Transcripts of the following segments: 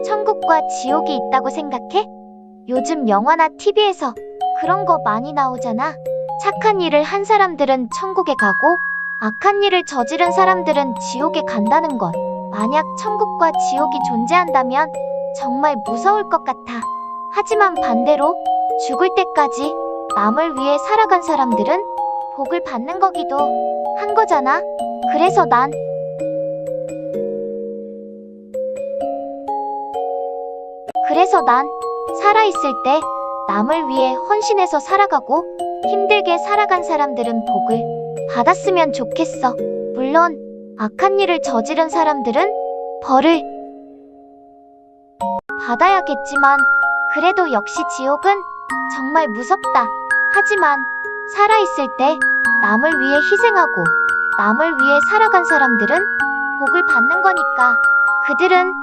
천국과 지옥이 있다고 생각해? 요즘 영화나 TV에서 그런 거 많이 나오잖아. 착한 일을 한 사람들은 천국에 가고 악한 일을 저지른 사람들은 지옥에 간다는 것. 만약 천국과 지옥이 존재한다면 정말 무서울 것 같아. 하지만 반대로 죽을 때까지 남을 위해 살아간 사람들은 복을 받는 거기도 한 거잖아. 그래서 난 살아있을 때 남을 위해 헌신해서 살아가고 힘들게 살아간 사람들은 복을 받았으면 좋겠어. 물론 악한 일을 저지른 사람들은 벌을 받아야겠지만 그래도 역시 지옥은 정말 무섭다. 하지만 살아있을 때 남을 위해 희생하고 남을 위해 살아간 사람들은 복을 받는 거니까 그들은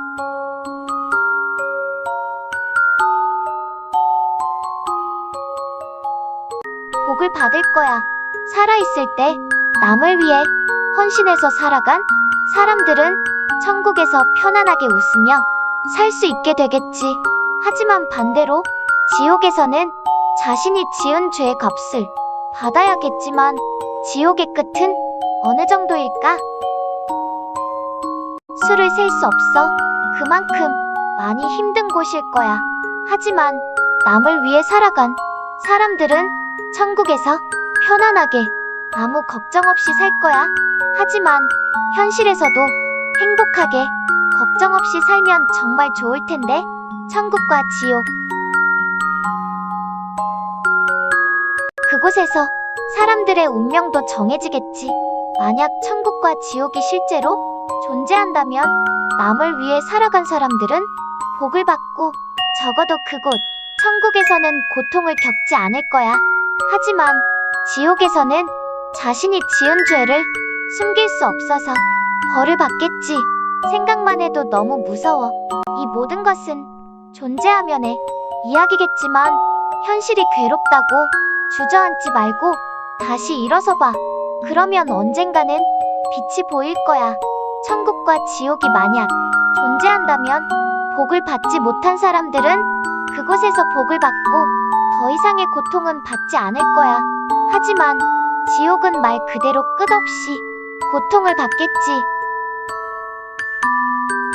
복을 받을 거야. 살아있을 때 남을 위해 헌신해서 살아간 사람들은 천국에서 편안하게 웃으며 살 수 있게 되겠지. 하지만 반대로 지옥에서는 자신이 지은 죄의 값을 받아야겠지만 지옥의 끝은 어느 정도일까? 수를 셀 수 없어. 그만큼 많이 힘든 곳일 거야. 하지만 남을 위해 살아간 사람들은 천국에서 편안하게 아무 걱정 없이 살 거야. 하지만 현실에서도 행복하게 걱정 없이 살면 정말 좋을 텐데. 천국과 지옥. 그곳에서 사람들의 운명도 정해지겠지. 만약 천국과 지옥이 실제로 존재한다면 남을 위해 살아간 사람들은 복을 받고 적어도 그곳 천국에서는 고통을 겪지 않을 거야. 하지만 지옥에서는 자신이 지은 죄를 숨길 수 없어서 벌을 받겠지. 생각만 해도 너무 무서워. 이 모든 것은 존재하면의 이야기겠지만 현실이 괴롭다고 주저앉지 말고 다시 일어서봐. 그러면 언젠가는 빛이 보일 거야. 천국과 지옥이 만약 존재한다면 복을 받지 못한 사람들은 그곳에서 복을 받고 더 이상의 고통은 받지 않을 거야. 하지만 지옥은 말 그대로 끝없이 고통을 받겠지.